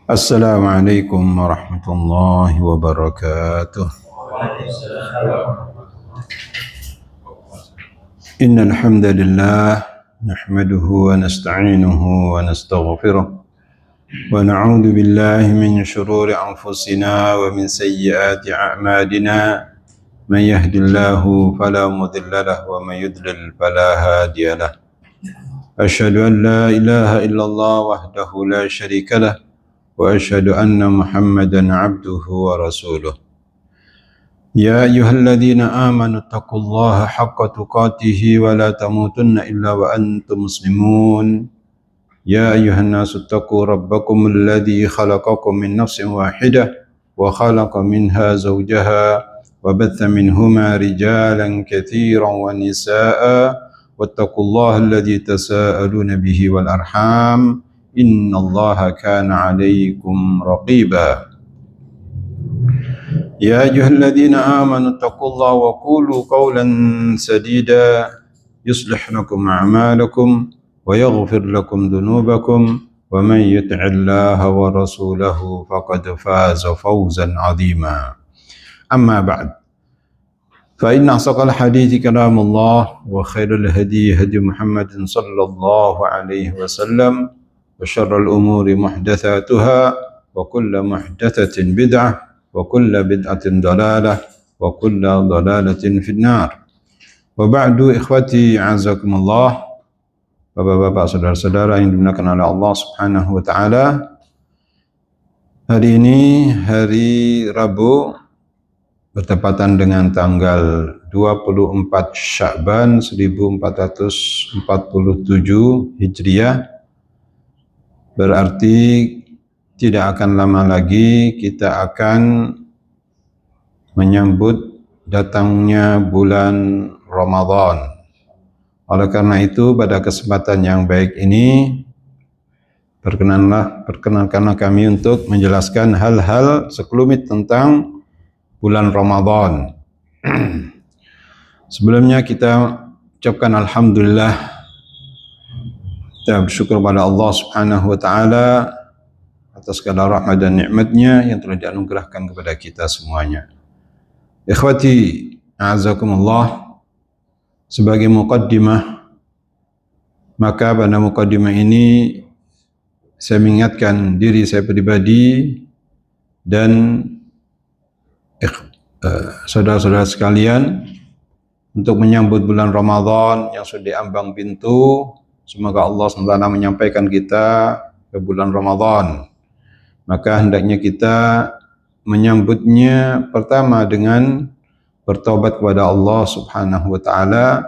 Assalamualaikum warahmatullahi wabarakatuh. Innal hamdalillah nahmaduhu wa nasta'inuhu wa nastaghfiruh wa na'udzu billahi min shururi anfusina wa min sayyiati a'malina. Man yahdihillahu fala mudilla lahu wa man yudlil fala hadiya lahu. Asyhadu an la ilaha illallah wahdahu la syarika lah wa asyhadu anna Muhammadan 'abduhu wa rasuluh. يا أيها الذين آمنوا اتقوا الله حق تقاته ولا تموتن إلا وأنتم مسلمون. يا أيها الناس اتقوا ربكم الذي خلقكم من نفس واحدة وخلق منها زوجها وبث منهما رجالا كثيرا ونساء واتقوا الله الذي تساءلون به والأرحام إن الله كان عليكم رقيبا. يا أيها الذين آمنوا اتقوا الله وقولوا قولا سديدا يصلح لكم أعمالكم ويغفر لكم ذنوبكم ومن يطع الله ورسوله فقد فاز فوزا عظيما. أما بعد فإن أصدق الحديث كلام الله وخير الهدي هدي محمد صلى الله عليه وسلم وشر الأمور محدثاتها وكل محدثة بدعة وكل بدعة ضلالة وكل ضلالة في النار. وبعد إخوتي أعزكم الله, bapak-bapak, saudara-saudara yang dimuliakan oleh Allah Subhanahu wa taala. Hari ini hari Rabu bertepatan dengan tanggal 24 Sya'ban 1447 Hijriah. Berarti tidak akan lama lagi kita akan menyambut datangnya bulan Ramadan. Oleh karena itu, pada kesempatan yang baik ini, perkenankanlah kami untuk menjelaskan hal-hal sekelumit tentang bulan Ramadan. Sebelumnya kita ucapkan alhamdulillah, kita bersyukur pada Allah Subhanahu wa taala atas segala rahmat dan nikmatnya yang telah dianugerahkan kepada kita semuanya. Ikhwati a'azakumullah, sebagai muqaddimah, maka pada muqaddimah ini saya mengingatkan diri saya pribadi dan saudara-saudara sekalian untuk menyambut bulan Ramadan yang sudah diambang pintu. Semoga Allah SWT menyampaikan kita ke bulan Ramadan. Maka hendaknya kita menyambutnya pertama dengan bertobat kepada Allah Subhanahu wa taala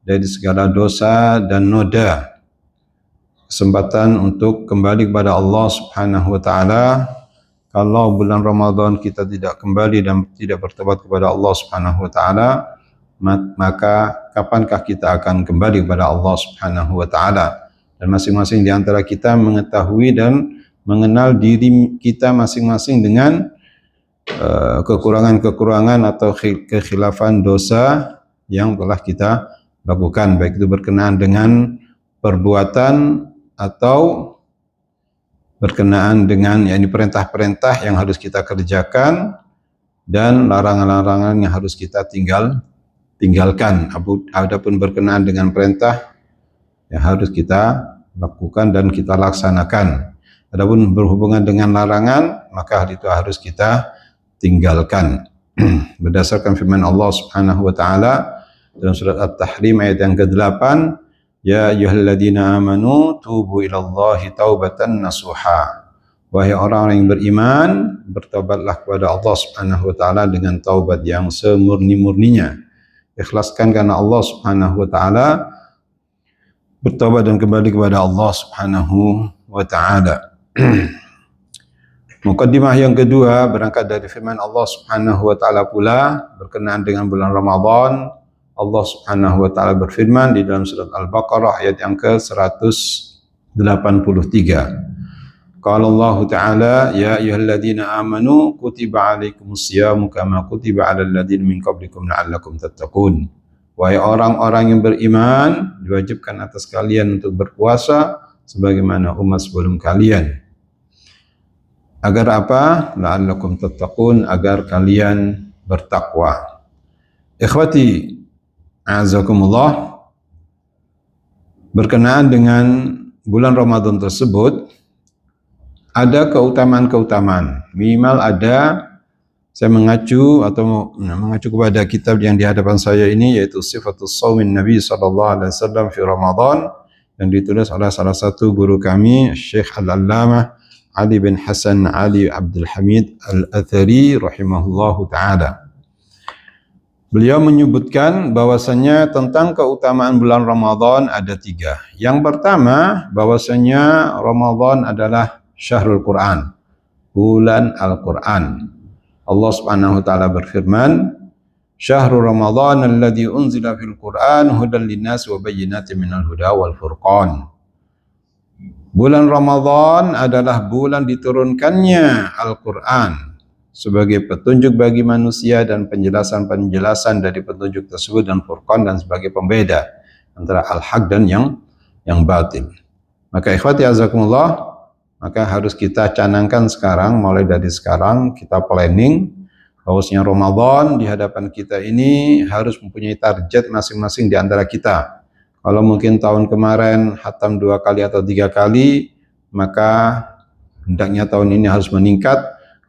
dari segala dosa dan noda. Kesempatan untuk kembali kepada Allah Subhanahu wa taala. Kalau bulan Ramadan kita tidak kembali dan tidak bertobat kepada Allah Subhanahu wa taala, maka kapankah kita akan kembali kepada Allah Subhanahu wa taala? Dan masing-masing di antara kita mengetahui dan mengenal diri kita masing-masing dengan kekurangan-kekurangan atau kekhilafan dosa yang telah kita lakukan, baik itu berkenaan dengan perbuatan atau berkenaan dengan perintah-perintah yang harus kita kerjakan dan larangan-larangan yang harus kita tinggalkan. Adapun berkenaan dengan perintah yang harus kita lakukan dan kita laksanakan. Adapun berhubungan dengan larangan, maka hal itu harus kita tinggalkan. Berdasarkan firman Allah Subhanahu wa taala dalam surat At-Tahrim ayat yang ke-8, ya ayyuhalladzina amanu tubu ilallahi taubatan nasuha. Wahai orang-orang yang beriman, bertobatlah kepada Allah Subhanahu wa taala dengan taubat yang semurni-murninya. Ikhlaskan karena Allah Subhanahu wa taala, bertobat dan kembali kepada Allah Subhanahu wa taala. Muqaddimah yang kedua berangkat dari firman Allah Subhanahu wa taala pula berkenaan dengan bulan Ramadan. Allah Subhanahu wa taala berfirman di dalam surat Al-Baqarah ayat yang ke-183. Qala Allah taala, ya ayyuhalladzina amanu kutiba alaikumus syamu kama kutiba alal ladzina min qablikum la'allakum tattaqun. Wahai orang-orang yang beriman, diwajibkan atas kalian untuk berpuasa sebagaimana umat sebelum kalian. Agar apa? La'allakum tattaqun, agar kalian bertakwa. Ikhwati, a'azakumullah, berkenaan dengan bulan Ramadan tersebut, ada keutamaan-keutamaan. Minimal ada, saya mengacu kepada kitab yang di hadapan saya ini, yaitu Sifatus Shaumin Nabi sallallahu alaihi wasallam fi Ramadan, yang ditulis oleh salah satu guru kami, Syekh Al-Allamah Ali bin Hasan Ali Abdul Hamid Al-Athari rahimahullahu taala. Beliau menyebutkan bahwasanya tentang keutamaan bulan Ramadan ada 3. Yang pertama, bahwasanya Ramadan adalah Syahrul Quran, bulan Al-Quran. Allah Subhanahu wa taala berfirman, "Syahrul Ramadan alladzi unzila fil Quran hudan linnas wa bayyinatin minal huda wal furqan." Bulan Ramadan adalah bulan diturunkannya Al-Quran sebagai petunjuk bagi manusia dan penjelasan-penjelasan dari petunjuk tersebut, dan Furqan, dan sebagai pembeda antara al-haq dan yang batil. Maka ikhwati azakumullah, maka harus kita canangkan sekarang, mulai dari sekarang kita planning bahwasanya Ramadan di hadapan kita ini harus mempunyai target masing-masing di antara kita. Kalau mungkin tahun kemarin hatam 2 kali atau 3 kali, maka hendaknya tahun ini harus meningkat.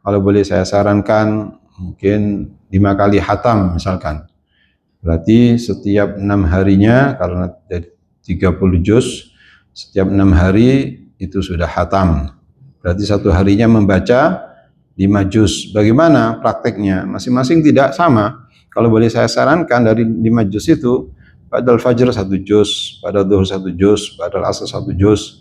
Kalau boleh saya sarankan mungkin 5 kali hatam misalkan. Berarti setiap 6 harinya, karena 30 juz, setiap 6 hari itu sudah hatam. Berarti satu harinya membaca 5 juz. Bagaimana prakteknya? Masing-masing tidak sama. Kalau boleh saya sarankan, dari 5 juz itu, pada Fajr 1 juz, pada Duhur 1 juz, pada Asar 1 juz,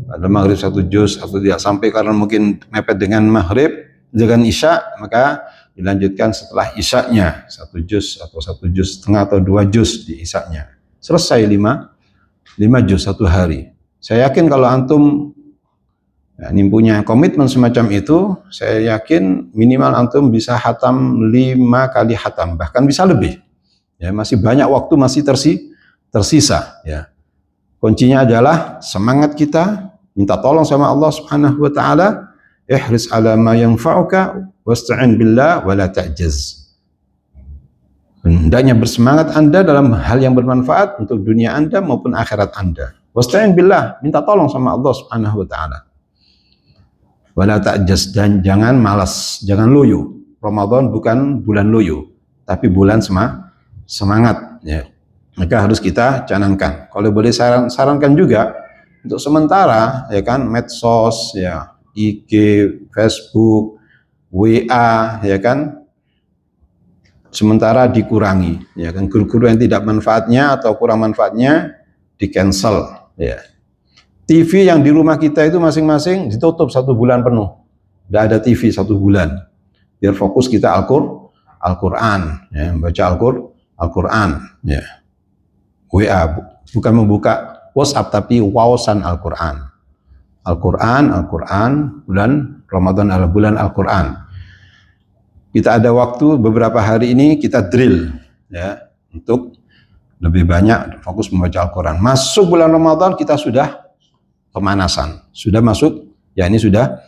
pada Maghrib 1 juz, atau tidak sampai karena mungkin mepet dengan Maghrib, dengan Isya, maka dilanjutkan setelah Isyanya 1 juz atau 1 juz setengah atau 2 juz di Isyanya. Selesai 5 juz satu hari. Saya yakin kalau antum ini punya komitmen semacam itu, saya yakin minimal antum bisa hatam 5 kali hatam, bahkan bisa lebih. Ya, masih banyak waktu, masih tersisa. Ya. Kuncinya adalah semangat kita, minta tolong sama Allah Subhanahu wa taala, ihris ala ma yanfa'uka wasta'in billah wa la ta'jaz. Hendaknya bersemangat Anda dalam hal yang bermanfaat untuk dunia Anda maupun akhirat Anda. Wasta'in billah, minta tolong sama Allah Subhanahu wa taala. Wa la ta'jaz, dan jangan malas, jangan loyo. Ramadan bukan bulan loyo, tapi bulan semangat, ya. Maka harus kita canangkan. Kalau boleh sarankan juga untuk sementara, ya kan, medsos, ya, IG, Facebook, WA, ya kan, sementara dikurangi, ya kan, guru-guru yang tidak manfaatnya atau kurang manfaatnya di cancel, ya. TV yang di rumah kita itu masing-masing ditutup 1 bulan penuh, tidak ada TV 1 bulan, biar fokus kita Al-Quran, ya, baca Al-Quran, ya. WA, bukan membuka WhatsApp, tapi wawasan Al-Quran. Al-Quran, bulan Ramadan adalah bulan Al-Quran. Kita ada waktu beberapa hari ini, kita drill, ya, untuk lebih banyak fokus membaca Al-Quran. Masuk bulan Ramadan kita sudah pemanasan, sudah masuk, ya ini sudah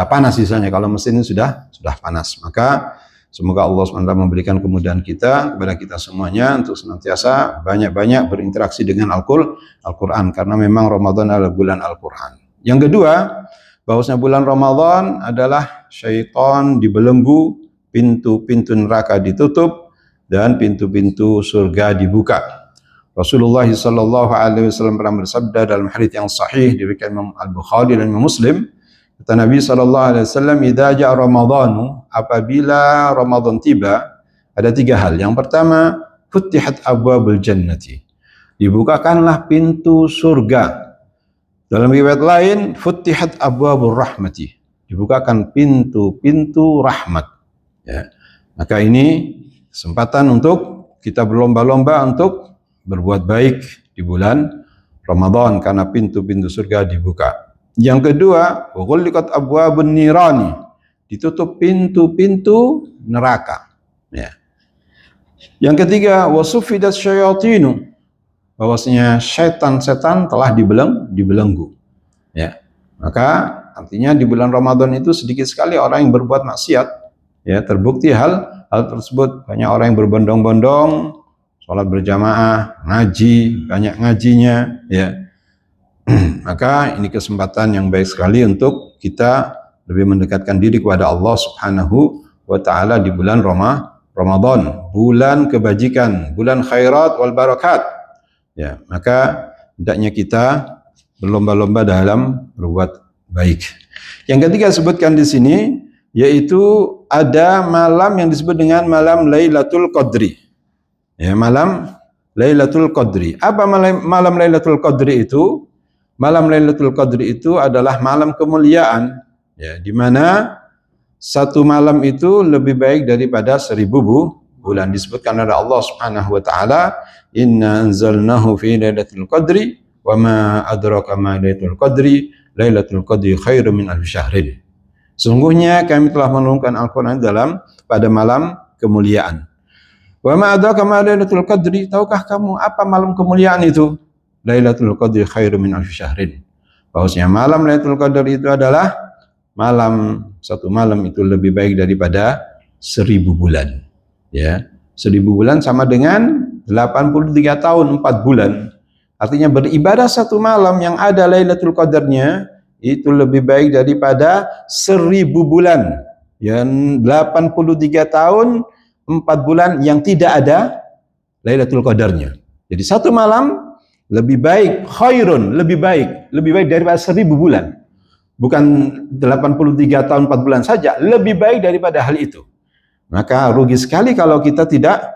panas misalnya, kalau mesin ini sudah panas. Maka semoga Allah SWT memberikan kemudahan kepada kita semuanya untuk senantiasa banyak-banyak berinteraksi dengan Al-Quran, karena memang Ramadan adalah bulan Al-Quran. Yang kedua, bahwasanya bulan Ramadan adalah syaitan dibelenggu, pintu-pintu neraka ditutup, dan pintu-pintu surga dibuka. Rasulullah sallallahu alaihi wasallam pernah bersabda dalam hadits yang sahih diriwayatkan Imam Al-Bukhari dan Imam Muslim, kata Nabi sallallahu alaihi wasallam, "Idza ja'a Ramadhanu", apabila Ramadan tiba, ada 3 hal. Yang pertama, futihat abwabul jannati, dibukakanlah pintu surga. Dalam riwayat lain, futihat abwabur rahmati, dibukakan pintu-pintu rahmat. Ya. Maka ini kesempatan untuk kita berlomba-lomba untuk berbuat baik di bulan Ramadan, karena pintu-pintu surga dibuka. Yang kedua, ghulliqat abwabun nirani, ditutup pintu-pintu neraka. Ya. Yang ketiga, wasufidat syayatinu, bahwasanya setan-setan telah dibelenggu. Ya. Maka Artinya di bulan Ramadan itu sedikit sekali orang yang berbuat maksiat. Ya, terbukti hal tersebut. Banyak orang yang berbondong-bondong, sholat berjamaah, ngaji, banyak ngajinya, ya. Maka ini kesempatan yang baik sekali untuk kita lebih mendekatkan diri kepada Allah Subhanahu wa taala di bulan Ramadan, bulan kebajikan, bulan khairat wal barakat. Ya, maka hendaknya kita berlomba-lomba dalam berbuat baik. Yang ketiga sebutkan di sini yaitu ada malam yang disebut dengan malam Lailatul Qadri. Ya, malam Lailatul Qadri. Apa malam Lailatul Qadri itu? Malam Lailatul Qadri itu adalah malam kemuliaan, ya, di mana satu malam itu lebih baik daripada 1000 bulan. Disebutkan oleh Allah Subhanahu wa taala, "Inna anzalnahu fi Lailatul Qadri wa ma adraka ma Lailatul Qadri, Lailatul Qadri khairum min alfi syahrin." Sungguhnya kami telah menurunkan Al-Qur'an pada malam kemuliaan. Wa ma adraka ma Lailatul Qadri, tahukah kamu apa malam kemuliaan itu? Lailatul Qadri khairum min alfi syahrin. Bahwasanya malam Lailatul Qadri itu adalah satu malam itu lebih baik daripada 1000 bulan. Ya, 1000 bulan sama dengan 83 tahun 4 bulan. Artinya beribadah satu malam yang ada Lailatul Qadarnya itu lebih baik daripada 1000 bulan. Yang 83 tahun 4 bulan yang tidak ada Lailatul Qadarnya. Jadi satu malam lebih baik, khairun, lebih baik daripada 1000 bulan. Bukan 83 tahun 4 bulan saja, lebih baik daripada hal itu. Maka rugi sekali kalau kita tidak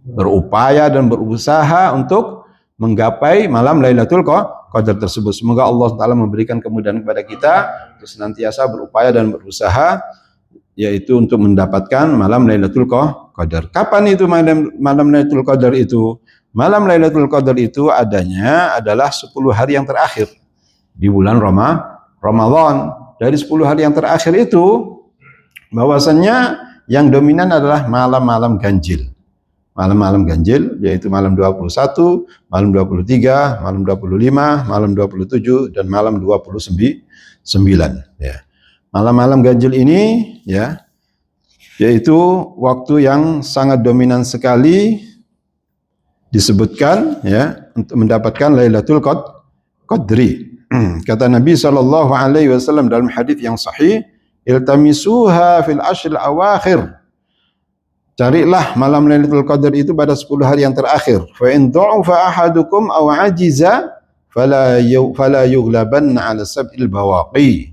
berupaya dan berusaha untuk menggapai malam Lailatul Qadar tersebut. Semoga Allah Ta'ala memberikan kemudahan kepada kita untuk senantiasa berupaya dan berusaha yaitu untuk mendapatkan malam Lailatul Qadar. Kapan itu malam Lailatul Qadar itu? Malam Lailatul Qadar itu adanya adalah 10 hari yang terakhir di bulan Ramadan. Dari 10 hari yang terakhir itu bahwasannya yang dominan adalah malam-malam ganjil. Malam-malam ganjil yaitu malam 21, malam 23, malam 25, malam 27 dan malam 29. Ya. Malam-malam ganjil ini ya yaitu waktu yang sangat dominan sekali disebutkan ya untuk mendapatkan Lailatul Qadri. Kata Nabi sallallahu alaihi wasallam dalam hadis yang sahih, iltamisuha fil ashr awakhir. Carilah malam Lailatul Qadar itu pada 10 hari yang terakhir. Fa in du'afa ahadukum aw ajiza fala yughlabanna ala sab'il bawaqi.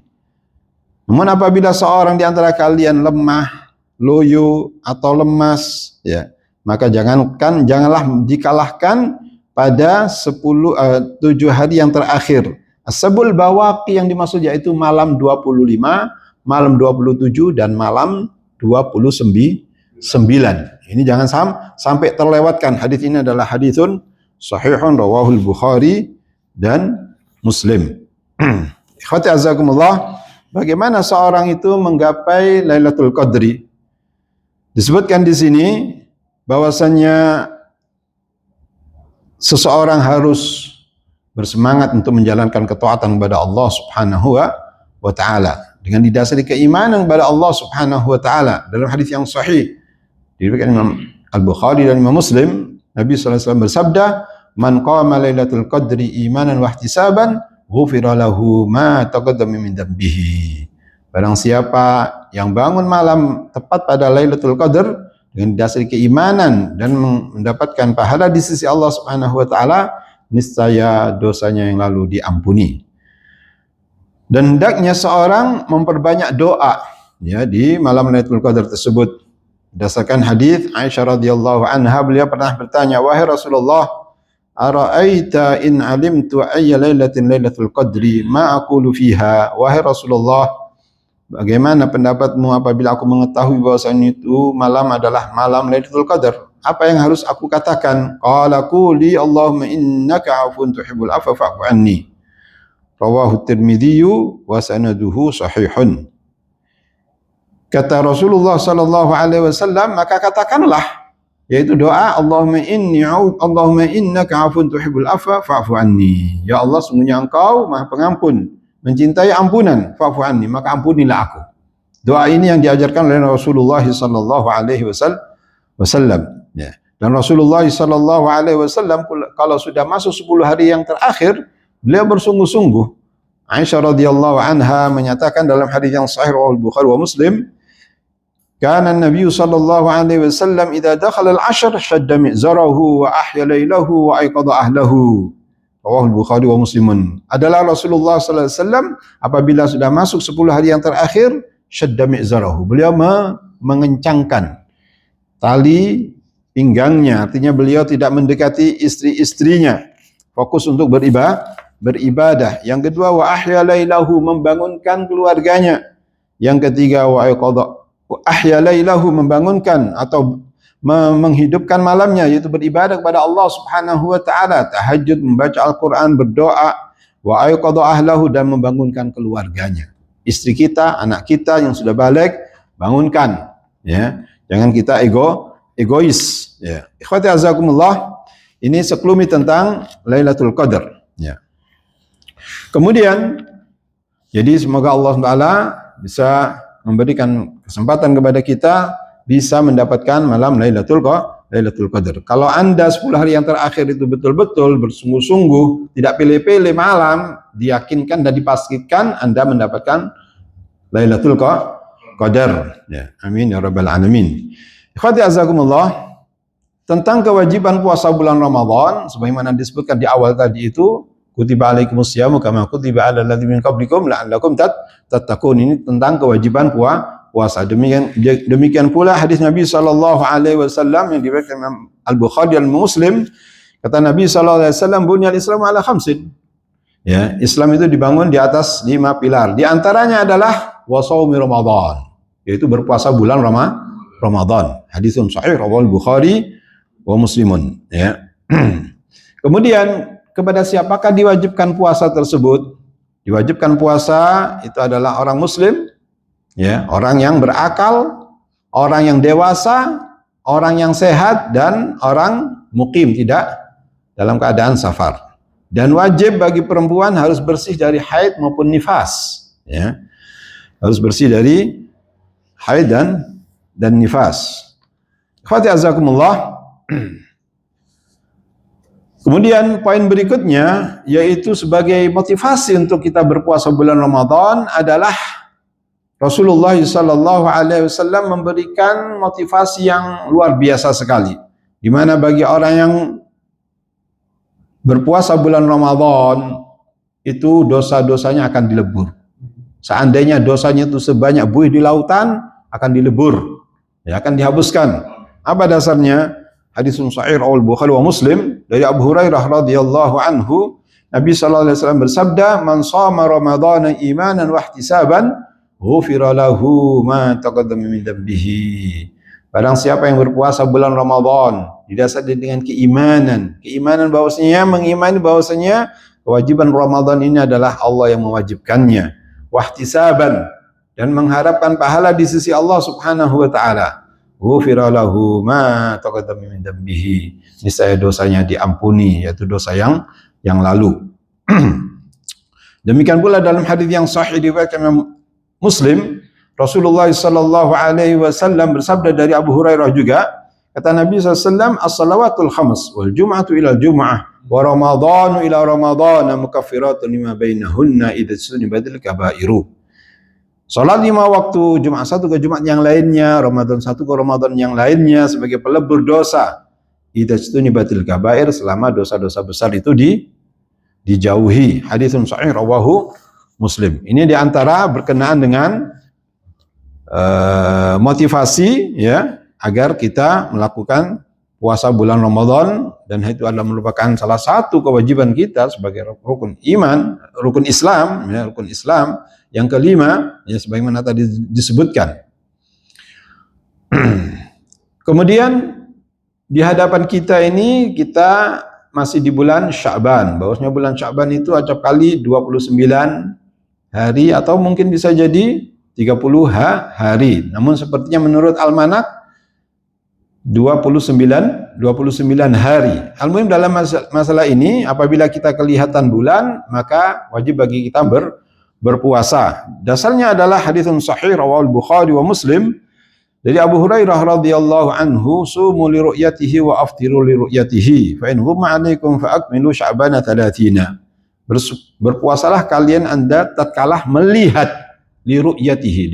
Namun apabila seorang di antara kalian lemah, loyo atau lemas ya, maka janganlah dikalahkan pada 7 hari yang terakhir. As-sabul bawaqi yang dimaksud yaitu malam 25, malam 27 dan malam 29. Ini jangan sampai terlewatkan. Hadis ini adalah haditsun sahihun rawahul Bukhari dan Muslim. Ikhwati azakumullah, bagaimana seorang itu menggapai Lailatul Qadri? Disebutkan di sini bahwasannya seseorang harus bersemangat untuk menjalankan ketaatan kepada Allah Subhanahu wa taala dengan didasari keimanan kepada Allah Subhanahu wa taala. Dalam hadis yang sahih diriwayatkan Imam Al-Bukhari dan Imam Muslim, Nabi sallallahu alaihi wasallam bersabda, "Man qama Lailatul Qadri imanan wa ihtisaban, ghufira lahu ma taqaddama min dhanbihi." Barang siapa yang bangun malam tepat pada Lailatul Qadar dengan dasar keimanan dan mendapatkan pahala di sisi Allah Subhanahu wa taala, niscaya dosanya yang lalu diampuni. Dan hendaknya seorang memperbanyak doa ya di malam Lailatul Qadar tersebut. Berdasarkan hadis Aisyah radhiyallahu anha, beliau pernah bertanya, "Wahai Rasulullah, ara'aita in alimtu ayya lailatin Lailatul Qadri ma aqulu fiha?" Wahai Rasulullah, bagaimana pendapatmu apabila aku mengetahui bahwasanya itu malam adalah malam Lailatul Qadar? Apa yang harus aku katakan? Qala quli Allahumma innaka 'afuwun tuhibbul 'afwa fa'fu anni. Rawahu Tirmidzi wa sanaduhu sahihun. Kata Rasulullah sallallahu alaihi wasallam, maka katakanlah yaitu doa Allahumma innaka 'afuwun tuhibbul 'afwa fa'fu anni. Ya Allah, sungguhnya Engkau Maha Pengampun, mencintai ampunan, fa'fu anni, maka ampunilah aku. Doa ini yang diajarkan oleh Rasulullah sallallahu alaihi wasallam. Ya. Dan Rasulullah sallallahu alaihi wasallam kalau sudah masuk 10 hari yang terakhir, beliau bersungguh-sungguh. Aisyah radhiyallahu anha menyatakan dalam hadis yang sahih riwayat Bukhari wa Muslim, kana Nabi sallallahu alaihi wasallam idza dakhala al-'ashr shadda mi'zarahu wa ahya lailahu wa ayqadha ahlahu. Riwayat Bukhari wa Muslimun. Adalah Rasulullah sallallahu alaihi wasallam apabila sudah masuk 10 hari yang terakhir, shadda mi'zarahu. Beliau mengencangkan tali pinggangnya, artinya beliau tidak mendekati istri-istrinya, fokus untuk beribadah. Yang kedua, wa ahya lailahu, membangunkan keluarganya. Yang ketiga, wa ahya lailahu, membangunkan atau menghidupkan malamnya, yaitu beribadah kepada Allah Subhanahu wa taala, tahajud, membaca Al-Qur'an, berdoa, wa ayqadha ahlahu, dan membangunkan keluarganya. Istri kita, anak kita yang sudah balik, bangunkan, ya. Jangan kita egois, ya. Ikhwati azakumullah, ini sekelumit tentang Lailatul Qadar, ya. Kemudian, jadi semoga Allah Taala bisa memberikan kesempatan kepada kita bisa mendapatkan malam Lailatul Qadar. Kalau Anda 10 hari yang terakhir itu betul-betul bersungguh-sungguh, tidak pilih-pilih malam, diyakinkan dan dipastikan Anda mendapatkan Lailatul Qadar. Ya, amin ya rabbal alamin. Ikhwati azakumullah, tentang kewajiban puasa bulan Ramadan sebagaimana disebutkan di awal tadi itu, kutiba alaikumus syamu kama kutiba alal ladzina min qablikum la'allakum tattaqun. Ini tentang kewajiban puasa. Demikian pula hadis Nabi sallallahu alaihi wasallam yang diriwayatkan Imam Al-Bukhari dan Muslim, kata Nabi sallallahu alaihi wasallam, bunyal Islam ala khamsin. Ya, Islam itu dibangun di atas 5 pilar. Di antaranya adalah wasaumi Ramadan, yaitu berpuasa bulan Ramadan. Hadisun sahih riwayat Bukhari wa Muslimun, ya. Kemudian kepada siapakah diwajibkan puasa tersebut? Diwajibkan puasa itu adalah orang muslim, ya, orang yang berakal, orang yang dewasa, orang yang sehat, dan orang mukim, tidak dalam keadaan safar. Dan wajib bagi perempuan harus bersih dari haid maupun nifas, ya. Harus bersih dari haid dan nifas. Khawati azakumullah. Kemudian poin berikutnya, yaitu sebagai motivasi untuk kita berpuasa bulan Ramadan adalah Rasulullah sallallahu alaihi wasallam memberikan motivasi yang luar biasa sekali, di mana bagi orang yang berpuasa bulan Ramadan itu dosa-dosanya akan dilebur. Seandainya dosanya itu sebanyak buih di lautan, akan dilebur, ya, akan dihapuskan. Apa dasarnya? Hadis sahih riwayat Bukhari wa Muslim dari Abu Hurairah radhiyallahu anhu, Nabi sallallahu alaihi wasallam bersabda, "Man shama Ramadhana imanan wa ihtisaban, ghufira lahu ma taqaddama min dhanbihi." Barang siapa yang berpuasa bulan Ramadan didasari dengan keimanan bahwasanya mengimani bahwasanya kewajiban Ramadan ini adalah Allah yang mewajibkannya, wa ihtisaban, dan mengharapkan pahala di sisi Allah Subhanahu wa taala. Ghufira lahu ma taqaddama min dhanbihi. Niscaya dosanya diampuni, yaitu dosa yang lalu. Demikian pula dalam hadis yang sahih diriwayatkan Muslim, Rasulullah sallallahu alaihi wasallam bersabda dari Abu Hurairah juga, kata Nabi sallallahu alaihi wasallam, as-salawatul khams wal jum'atu ila jum'ah wa ramadhanu ila ramadhan mukaffiratun lima bainahunna idza sunibatil kabairu. Salat 5 waktu, Jumat satu ke Jumat yang lainnya, Ramadan satu ke Ramadan yang lainnya sebagai pelebur dosa. Idastunibatil kabair, selama dosa-dosa besar itu dijauhi. Haditsun sahih rawahu Muslim. Ini diantara berkenaan dengan motivasi, ya, agar kita melakukan puasa bulan Ramadan, dan itu adalah merupakan salah satu kewajiban kita sebagai rukun iman, rukun Islam, ya, rukun Islam. Yang kelima, ya, sebagaimana tadi disebutkan. Kemudian di hadapan kita ini kita masih di bulan Sya'ban. Bahwasanya bulan Sya'ban itu acap kali 29 hari atau mungkin bisa jadi 30 hari. Namun sepertinya menurut almanak 29 hari. Al-muhim dalam masalah ini, apabila kita kelihatan bulan, maka wajib bagi kita berpuasa. Dasarnya adalah haditsun sahih rawahul Bukhari wa Muslim dari Abu Hurairah radhiyallahu anhu, sumu li ru'yatihi wa aftiru li ru'yatihi, fa in ghumma 'alaikum fa akmilu sya'bana 30. Berpuasalah kalian Anda tatkala melihat li ru'yatihi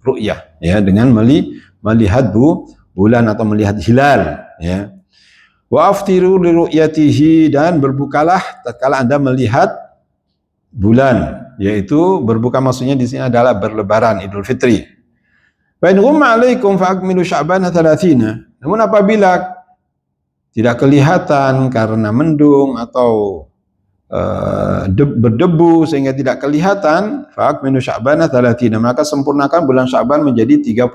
ru'yah, ya, dengan melihat bulan atau melihat hilal, ya. Wa aftiru li ru'yatihi, dan berbukalah tatkala Anda melihat bulan, yaitu berbuka maksudnya di sini adalah berlebaran Idul Fitri. Fa in ghumma 'alaikum fa akmilu sya'bana 30. Namun apabila tidak kelihatan karena mendung atau berdebu sehingga tidak kelihatan, fa akmilu sya'bana 30, maka sempurnakan bulan Sya'ban menjadi 30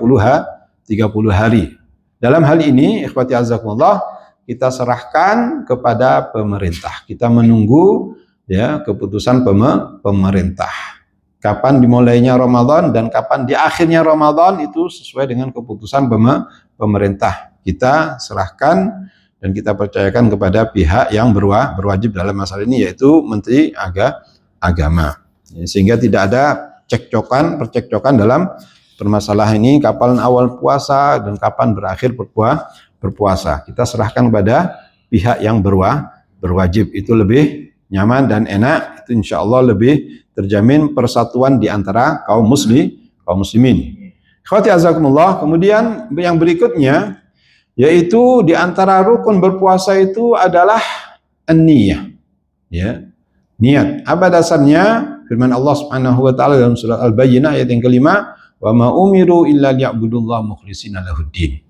hari. Dalam hal ini, ikhwati azakumullah, kita serahkan kepada pemerintah. Kita menunggu, ya, keputusan pemerintah. Kapan dimulainya Ramadan dan kapan di akhirnya Ramadan itu sesuai dengan keputusan pemerintah. Kita serahkan dan kita percayakan kepada pihak yang berwajib dalam masalah ini, yaitu Menteri Agama. Sehingga tidak ada percekcokan dalam permasalahan ini, kapan awal puasa dan kapan berakhir berpuasa. Kita serahkan kepada pihak yang berwajib. Itu lebih nyaman dan enak. Itu insya Allah lebih terjamin persatuan di antara kaum muslimin. Ikhwati azakumullah, kemudian yang berikutnya, yaitu di antara rukun berpuasa itu adalah an-niyah, ya, niat. Apa dasarnya? Firman Allah Subhanahu wa taala dalam surat Al-Bayyinah ayat yang kelima, wa ma umiru illa liya'budullaha mukhlishina lahuddin.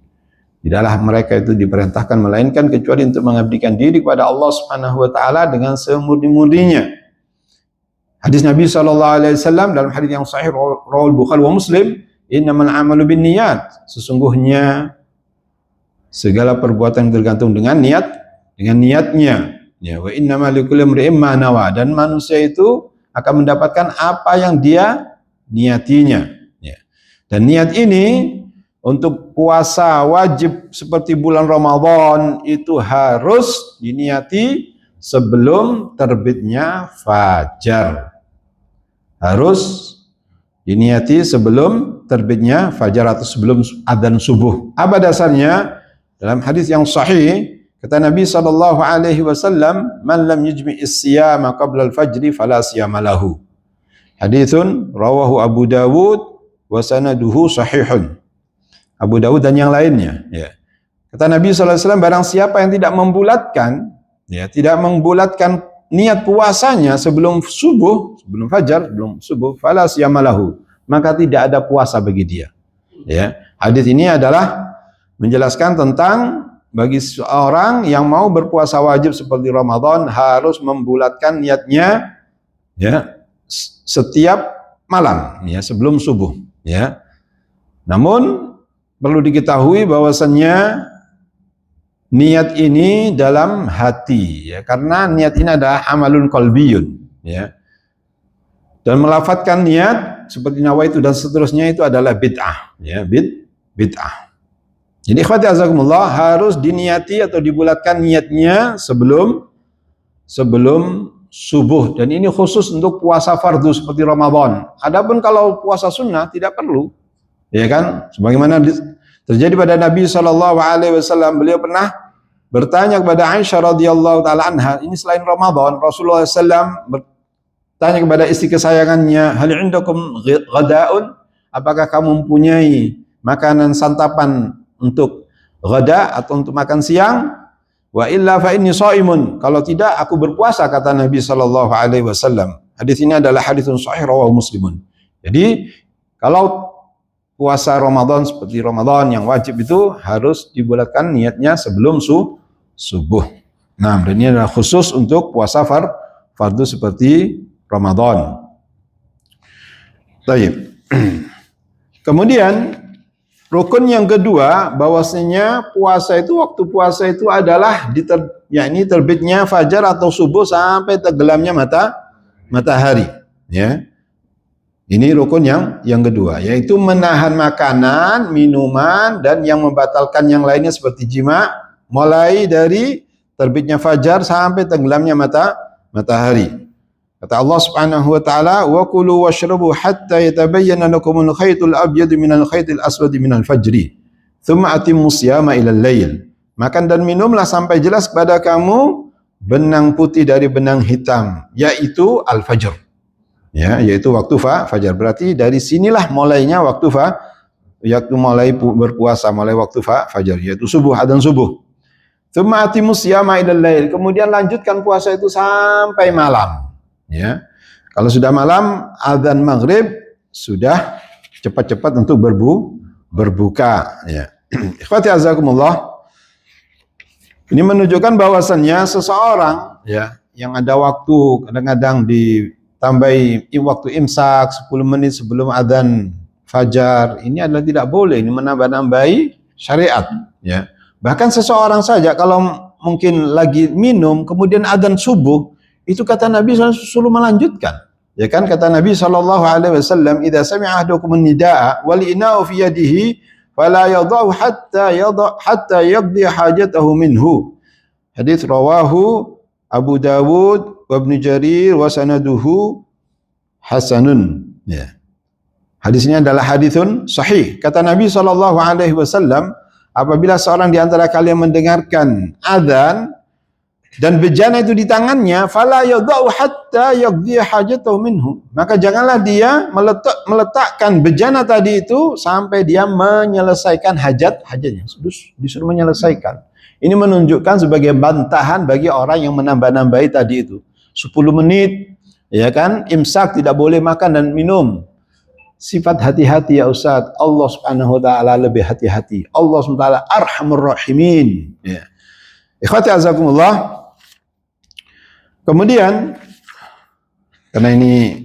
Tidaklah mereka itu diperintahkan melainkan kecuali untuk mengabdikan diri kepada Allah Subhanahu wa taala dengan semurni-murninya. Hadis Nabi sallallahu alaihi wasallam dalam hadis yang sahih rawahul Bukhari wa Muslim, innamal a'malu binniyat. Sesungguhnya segala perbuatan tergantung dengan niatnya. Ya, wa innamal likulli imri'in ma nawa, dan manusia itu akan mendapatkan apa yang dia niatinya. Ya. Dan niat ini untuk puasa wajib seperti bulan Ramadan itu harus diniati sebelum terbitnya fajar. Harus diniati sebelum terbitnya fajar atau sebelum adzan subuh. Apa dasarnya? Dalam hadis yang sahih, kata Nabi sallallahu alaihi wasallam, "Man lam yujmi'is siyama qabla al-fajri fala siyama lahu." Haditsun rawahu Abu Dawud wa sanaduhu sahihun. Abu Dawud dan yang lainnya, ya. Kata Nabi sallallahu alaihi wasallam, barang siapa yang tidak membulatkan niat puasanya sebelum fajar, sebelum subuh, fala siyama lahu, maka tidak ada puasa bagi dia. Ya. Hadis ini adalah menjelaskan tentang bagi seorang yang mau berpuasa wajib seperti Ramadan harus membulatkan niatnya, ya, setiap malam, ya, sebelum subuh, ya. Namun perlu diketahui bahwasannya niat ini dalam hati, ya, karena niat ini adalah amalun qalbiyun, ya. Dan melafadzkan niat seperti nawaitu dan seterusnya itu adalah bid'ah, ya, bid'ah. Jadi ikhwati azakumullah, harus diniati atau dibulatkan niatnya sebelum subuh, dan ini khusus untuk puasa fardu seperti Ramadan. Adapun kalau puasa sunnah tidak perlu, ya kan? Sebagaimana terjadi pada Nabi sallallahu alaihi wasallam, beliau pernah bertanya kepada Aisyah radhiyallahu taala anha, ini selain Ramadan, Rasulullah SAW bertanya kepada istri kesayangannya, hal indakum ghadaun, apakah kamu mempunyai makanan santapan untuk ghada atau untuk makan siang? Wa illa fa inni shaimun, kalau tidak aku berpuasa, kata Nabi sallallahu alaihi wasallam. Hadis ini adalah haditsun sahih rawahu Muslimun. Jadi kalau puasa Ramadan seperti Ramadan yang wajib itu harus dibulatkan niatnya sebelum subuh. Nah, dan ini adalah khusus untuk puasa fardu seperti Ramadan. Baik. Kemudian rukun yang kedua, bahwasanya waktu puasa itu adalah yakni terbitnya fajar atau subuh sampai tenggelamnya matahari, ya. Ini rukun yang kedua, yaitu menahan makanan, minuman, dan yang membatalkan yang lainnya seperti jima, mulai dari terbitnya fajar sampai tenggelamnya matahari. Kata Allah Subhanahu wa taala, "Wa kulu washrabu hatta yatabayyana lakumul khaytul abyadu minal khaytil aswadi minal fajri. Tsumma atimmus siyama ilal lail." Makan dan minumlah sampai jelas kepada kamu benang putih dari benang hitam, yaitu al-fajr. Ya, yaitu waktu fajar. Berarti dari sinilah mulainya waktu mulai berpuasa, mulai waktu fajar, yaitu subuh, adzan subuh. Tsumma atimus siyama ilal lail. Kemudian lanjutkan puasa itu sampai malam. Ya. Kalau sudah malam, adzan maghrib, sudah cepat-cepat untuk berbuka. Ya. Ikhwati azakumullah. Ini menunjukkan bahwasannya seseorang ya yang ada waktu kadang-kadang ditambahi waktu imsak 10 menit sebelum adzan fajar, ini adalah tidak boleh, ini menambah-nambahi syariat ya. Bahkan seseorang saja kalau mungkin lagi minum kemudian adzan subuh, itu kata Nabi suruh melanjutkan. Ya kan kata Nabi SAW, "Idza sami'a ahadukum an-nidaa wal ina'u fi yadihi fala yadh'u hatta yaqdi hajatahu minhu." Hadis rawahu Abu Dawud wa Ibnu Jarir wa sanaduhu hasanun. Ya. Hadisnya adalah hadithun sahih. Kata Nabi SAW, apabila seorang di antara kalian mendengarkan azan dan bejana itu di tangannya, fala yadh'u hatta yaqdi hajatahu minhu. Maka janganlah dia meletakkan bejana tadi itu sampai dia menyelesaikan hajatnya. Disuruh menyelesaikan. Ini menunjukkan sebagai bantahan bagi orang yang menambah-nambahi tadi itu. 10 menit, ya kan? Imsak, tidak boleh makan dan minum. Sifat hati-hati ya Ustaz. Allah Subhanahu wa taala lebih hati-hati. Allah Subhanahu wa taala Arhamur Rahimin. Ya. Ikhwati azakumullah. Kemudian karena ini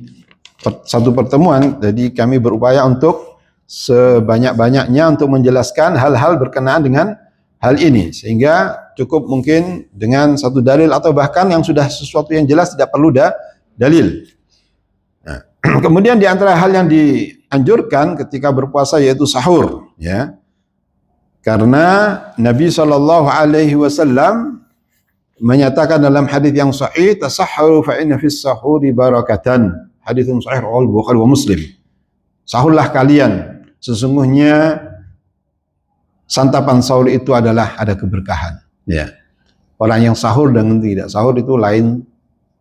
satu pertemuan, jadi kami berupaya untuk sebanyak-banyaknya untuk menjelaskan hal-hal berkenaan dengan hal ini, sehingga cukup mungkin dengan satu dalil atau bahkan yang sudah sesuatu yang jelas tidak perlu dalil. Nah, kemudian di antara hal yang dianjurkan ketika berpuasa yaitu sahur, ya. Karena Nabi SAW menyatakan dalam hadis yang sahih, tasahharu fa inna fis sahuri barakatan. Haditsun sahih riwayat Bukhari wa Muslim. Sahurlah kalian, sesungguhnya santapan sahur itu adalah ada keberkahan. Ya. Orang yang sahur dengan tidak sahur itu lain,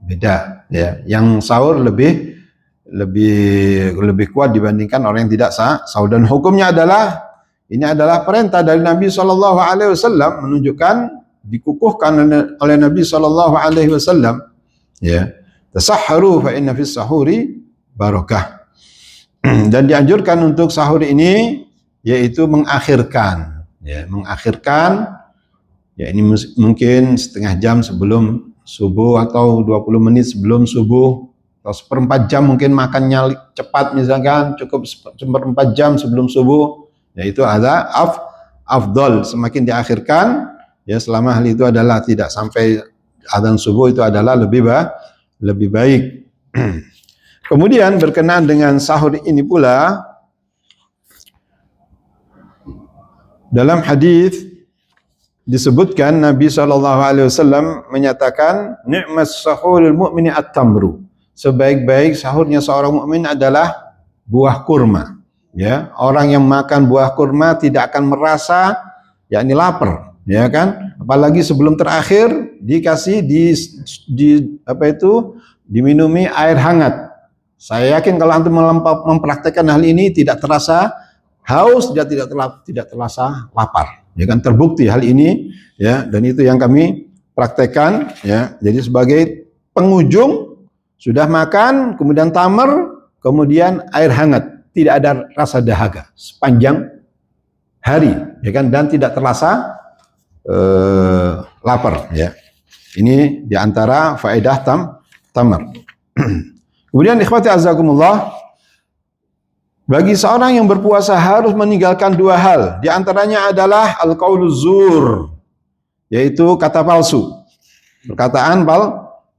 beda. Ya. Yang sahur lebih kuat dibandingkan orang yang tidak sahur. Dan hukumnya adalah ini adalah perintah dari Nabi SAW, menunjukkan dikukuhkan oleh Nabi SAW. Ya. Tasahharu fa inna fis sahuri barakah. Dan dianjurkan untuk sahur ini yaitu mengakhirkan, ya, ya ini mungkin setengah jam sebelum subuh atau 20 menit sebelum subuh atau seperempat jam, mungkin makannya cepat misalkan cukup seperempat jam sebelum subuh, yaitu ada afdol, semakin diakhirkan ya selama hal itu adalah tidak sampai adzan subuh itu adalah lebih baik. Kemudian berkenaan dengan sahur ini pula, dalam hadis disebutkan Nabi SAW menyatakan, ni'mas sahurul mu'mini at-tamru. Sebaik-baik sahurnya seorang mukmin adalah buah kurma. Ya, orang yang makan buah kurma tidak akan merasa yakni lapar, ya kan? Apalagi sebelum terakhir dikasih diminumi air hangat. Saya yakin kalau antum mempraktekkan hal ini tidak terasa haus, tidak terasa lapar. Ya kan, terbukti hal ini ya, dan itu yang kami praktekkan ya. Jadi sebagai penghujung sudah makan, kemudian tamar, kemudian air hangat, tidak ada rasa dahaga sepanjang hari, ya kan, dan tidak terasa lapar ya. Ini diantara faedah tamar. Kemudian ikhwati azakumullah, bagi seorang yang berpuasa harus meninggalkan dua hal. Di antaranya adalah al-qaulu zur, yaitu kata palsu, perkataan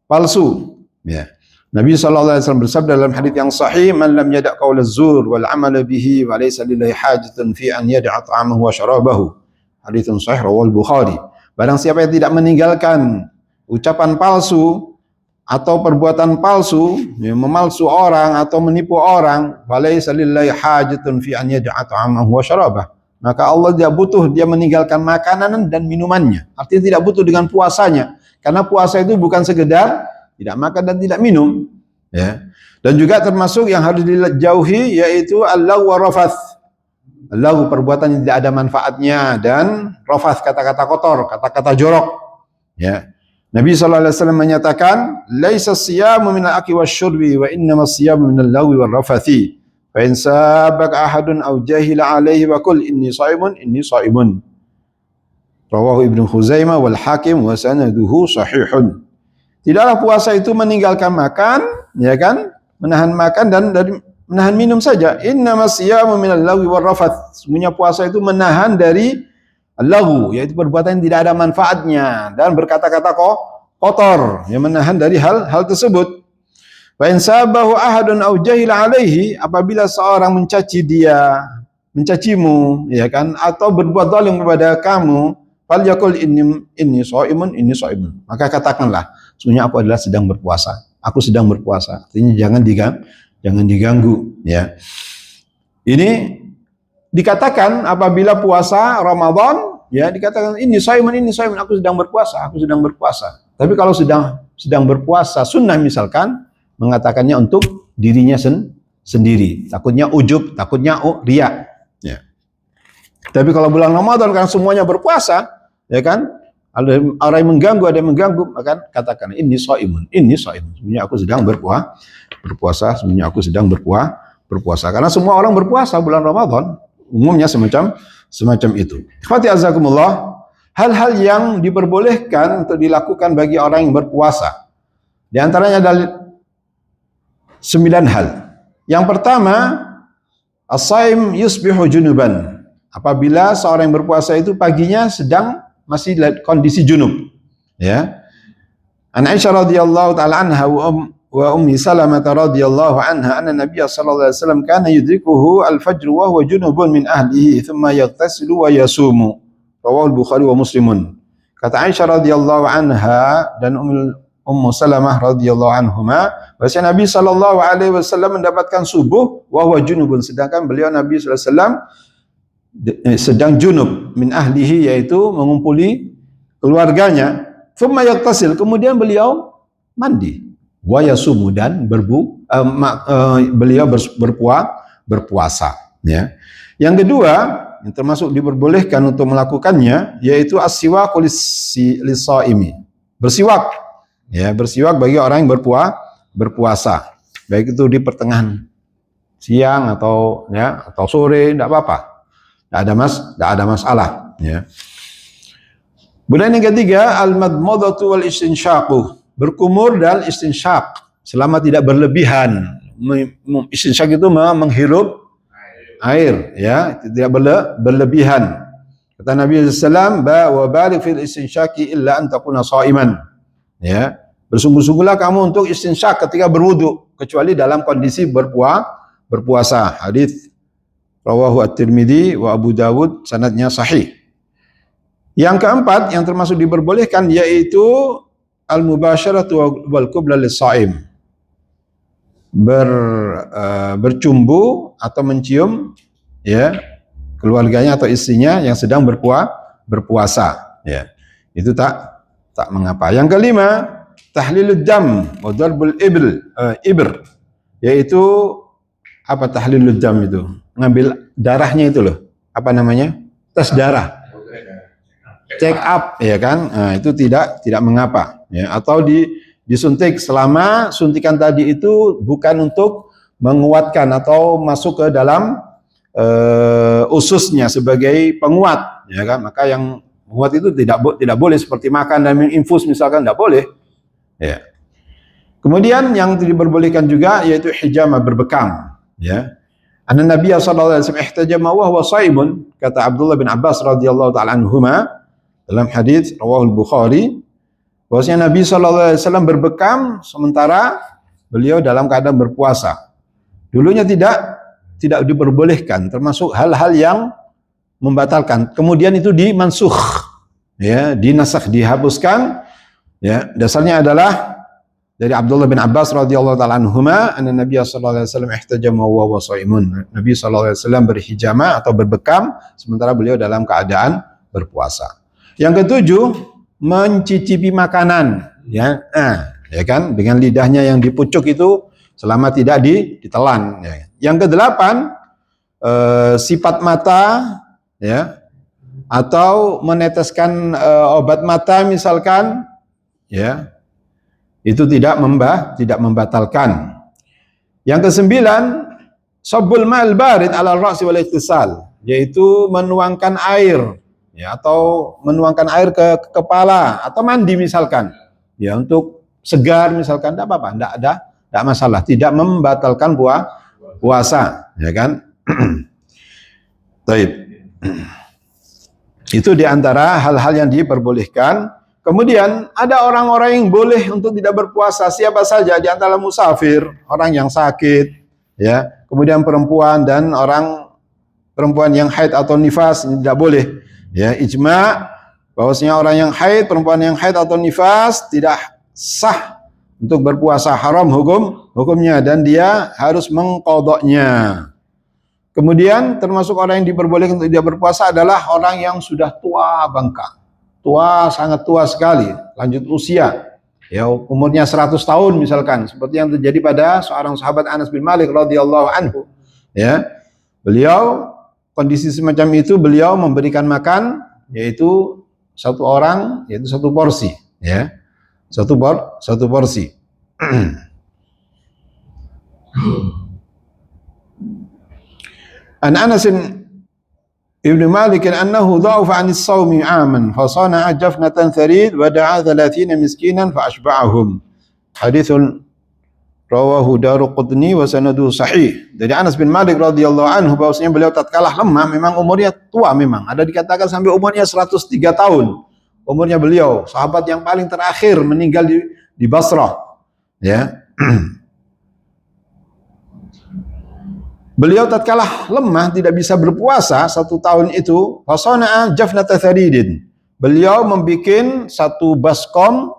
palsu. Ya. Nabi SAW bersabda dalam hadis yang sahih, "Man lam yada' qaul az-zur wal 'amal bihi wa laysa lillahi hajatun fi an yada'a ta'amahu wa syarabahu." Haditsun sahih rawal Bukhari. Barang siapa yang tidak meninggalkan ucapan palsu atau perbuatan palsu, ya, memalsu orang atau menipu orang, wa laysa lillahi hajatun fi an yada'a ta'amahu wa syarabahu. Maka Allah tidak butuh dia meninggalkan makanan dan minumannya. Artinya tidak butuh dengan puasanya. Karena puasa itu bukan sekedar tidak makan dan tidak minum, ya. Dan juga termasuk yang harus dijauhi yaitu al-lagw wa rafath. Al-lagw perbuatan yang tidak ada manfaatnya, dan rafath kata-kata kotor, kata-kata jorok, ya. Nabi SAW menyatakan, "Laisa siyamu min al-akli wasyurbi wa innama siyamu min al-lagwi wal rafathi. Fa in sabaka ahadun aw jahila alaihi wa qul inni shaimun inni shaimun." Rawahu Ibnu Khuzaimah wal Hakim wa sanaduhu sahihun. Tidaklah puasa itu meninggalkan makan, ya kan? Menahan makan dan dari menahan minum saja. Innamas siyamu minal lagwi war rafath. Sebenarnya puasa itu menahan dari al-lagwu, yaitu perbuatan yang tidak ada manfaatnya dan berkata-kata kotor, yang menahan dari hal tersebut. Wa in sabahu ahadun aw jahila alaihi, apabila seorang mencacimu, ya kan, atau berbuat zalim kepada kamu, fal yaqul inni shaimun inni shaimun. Maka katakanlah, sesungguhnya aku adalah sedang berpuasa. Aku sedang berpuasa. Artinya jangan diganggu, ya. Ini dikatakan apabila puasa Ramadan, ya, dikatakan inni shaimun, aku sedang berpuasa, aku sedang berpuasa. Tapi kalau sedang berpuasa sunnah misalkan, mengatakannya untuk dirinya sendiri. Takutnya ujub, takutnya riya, ya. Tapi kalau bulan Ramadan kan semuanya berpuasa, ya kan? Ada orang yang mengganggu, ada yang mengganggu, maka katakan inni shaimun. Sebenarnya aku sedang berpuasa, sebenarnya aku sedang berpuasa. Karena semua orang berpuasa bulan Ramadan, umumnya semacam itu. Ikhwati azakumullah, hal-hal yang diperbolehkan untuk dilakukan bagi orang yang berpuasa. Di antaranya ada 9 hal. Yang pertama, as-shaim yusbihu junuban. Apabila seorang yang berpuasa itu paginya masih kondisi junub, ya. An Aisyah radhiyallahu taala anha wa ummi Salamah radhiyallahu anha anna Nabiy sallallahu alaihi wasallam kana yudrikuhu al-fajr wa huwa junubun min ahlihi thumma yaghtasilu wa yasumu. Rawahu al-Bukhari wa Muslimun. Kata Aisyah radhiyallahu anha dan Ummu Salamah radhiyallahu anhuma, bahwa Nabi sallallahu alaihi wasallam mendapatkan subuh wa huwa junubun, sedangkan beliau Nabi sallallahu alaihi wasallam sedang junub min ahlihi, yaitu mengumpuli keluarganya. Thumma yaktasil, kemudian beliau mandi, wa yasumu, dan beliau berpuasa, ya. Yang kedua yang termasuk diperbolehkan untuk melakukannya yaitu as-siwak lis-shaimi, bersiwak, ya, bersiwak bagi orang yang berpuasa, baik itu di pertengahan siang atau sore, tidak apa-apa. Tidak ada masalah, ya. Kemudian yang ketiga, al-madmadatu wal istinsyaqu, berkumur dan istinsyaq selama tidak berlebihan. Istinsyaq itu menghirup air, ya, tidak berlebihan. Kata Nabi sallallahu alaihi wasallam, wa baligh fil istinsyaqi illa an takuna shaiman, ya. Bersungguh-sungguhlah kamu untuk istinsyaq ketika berwudu, kecuali dalam kondisi berpuasa. Hadis rawahu At-Tirmidzi wa Abu Dawud, sanadnya sahih. Yang keempat yang termasuk diperbolehkan yaitu al-mubasyaratu wal qubla lis-shaim, bercumbu atau mencium, ya, keluarganya atau istrinya yang sedang berpuasa, ya. Itu tak mengapa. Yang kelima, tahlilud dam wa darbul ibr, yaitu apa tahlilud dam itu? Ngambil darahnya itu loh, apa namanya? Tes darah, check up, ya kan? Nah, itu tidak mengapa, ya. Atau disuntik, selama suntikan tadi itu bukan untuk menguatkan atau masuk ke dalam ususnya sebagai penguat, ya kan? Maka yang menguat itu tidak boleh, seperti makan dan minum infus misalkan, tidak boleh, ya. Kemudian yang diperbolehkan juga yaitu hijamah, berbekam, ya. Anna Nabi sallallahu alaihi wasallam ihtajama wa huwa shaimun, kata Abdullah bin Abbas radhiyallahu taala anhuma dalam hadis rawahu Bukhari, bahwasanya Nabi sallallahu alaihi wasallam berbekam sementara beliau dalam keadaan berpuasa. Dulunya tidak diperbolehkan, termasuk hal-hal yang membatalkan. Kemudian itu dimansukh, ya, dinasakh, dihapuskan. Ya, dasarnya adalah dari Abdullah bin Abbas radhiyallahu taala anhuma, anna Nabi sallallahu alaihi wasallam ihtajama wa huwa shaimun. Nabi sallallahu alaihi wasallam berhijama atau berbekam sementara beliau dalam keadaan berpuasa. Yang ketujuh, mencicipi makanan, ya. Ya kan, dengan lidahnya yang dipucuk itu selama tidak ditelan, ya. Yang kedelapan, sifat mata, ya, atau meneteskan obat mata misalkan, ya, itu tidak membatalkan. Yang kesembilan, sabbul ma'al barid 'ala ar-ra'si wal ightisal, yaitu menuangkan air, ya, atau menuangkan air ke kepala atau mandi misalkan, ya, untuk segar misalkan, tidak apa-apa, tidak masalah, tidak membatalkan puasa, ya kan? Baik. Itu diantara hal-hal yang diperbolehkan. Kemudian ada orang-orang yang boleh untuk tidak berpuasa, siapa saja di antara musafir, orang yang sakit, ya. Kemudian perempuan dan perempuan yang haid atau nifas ini tidak boleh. Ya, ijma bahwasanya orang yang haid, perempuan yang haid atau nifas tidak sah untuk berpuasa, haram hukumnya, dan dia harus mengqadhanya. Kemudian termasuk orang yang diperbolehkan untuk tidak berpuasa adalah orang yang sudah tua bangka. Tua, sangat tua sekali, lanjut usia. Ya, umurnya 100 tahun misalkan, seperti yang terjadi pada seorang sahabat Anas bin Malik radhiyallahu anhu. Ya. Beliau kondisi semacam itu, beliau memberikan makan yaitu satu orang, yaitu satu porsi, ya. Satu porsi. An Anas ibn Malik annahu dha'afa 'an as-sawmi 'aman fa sana'a jafnatan tharid wa da'a 30 miskinan fa ashba'ahum. Haditsun rawahu Daruqutni wa sanaduhu sahih. Dari Anas bin Malik radhiyallahu anhu bahwasanya beliau tatkala lemah, memang umurnya tua, memang ada dikatakan sampai umurnya 103 tahun. Umurnya beliau, sahabat yang paling terakhir meninggal di Basrah, ya. Beliau tatkala lemah tidak bisa berpuasa 1 tahun itu, fasana'a jafnata tharidin. Beliau membuat satu baskom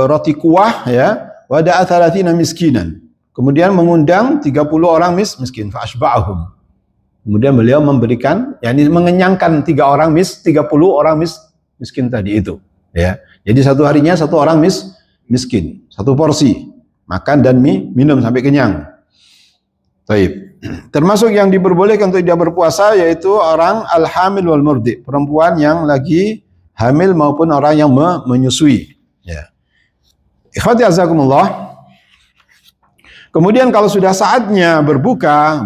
roti kuah, ya, wada'a 30 miskinan. Kemudian mengundang 30 orang miskin, fa ashba'ahum. Kemudian beliau memberikan, yakni mengenyangkan 30 orang miskin tadi itu, ya. Jadi satu harinya satu orang miskin, satu porsi, makan dan minum sampai kenyang. Baik. Termasuk yang diperbolehkan untuk tidak berpuasa yaitu orang al-hamil wal murdi, perempuan yang lagi hamil maupun orang yang menyusui, ya. Ikhwati azakumullah. Kemudian kalau sudah saatnya berbuka,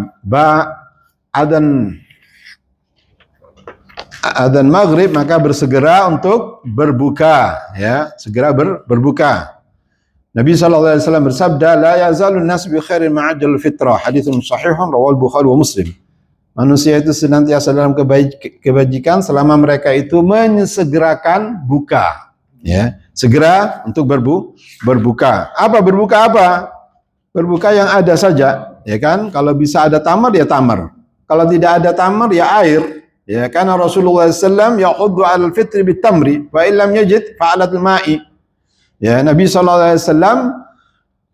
adzan maghrib, maka bersegera untuk berbuka, ya, segera berbuka. Nabi sallallahu alaihi wasallam bersabda, la yazalun nas bi khairin ma'ajjal fitrah. Haditsun sahihun rawal Bukhari wa Muslim. Manusia itu senantiasa dalam kebajikan selama mereka itu menyegerakan buka, ya, segera untuk berbuka. Berbuka apa? Berbuka yang ada saja, ya kan? Kalau bisa ada tamar, ya tamar. Kalau tidak ada tamar, ya air. Ya, karena Rasulullah SAW ya'uddu 'alal fitri bitamri, wa illam yajid fa'alatul ma'i. Ya, Nabi SAW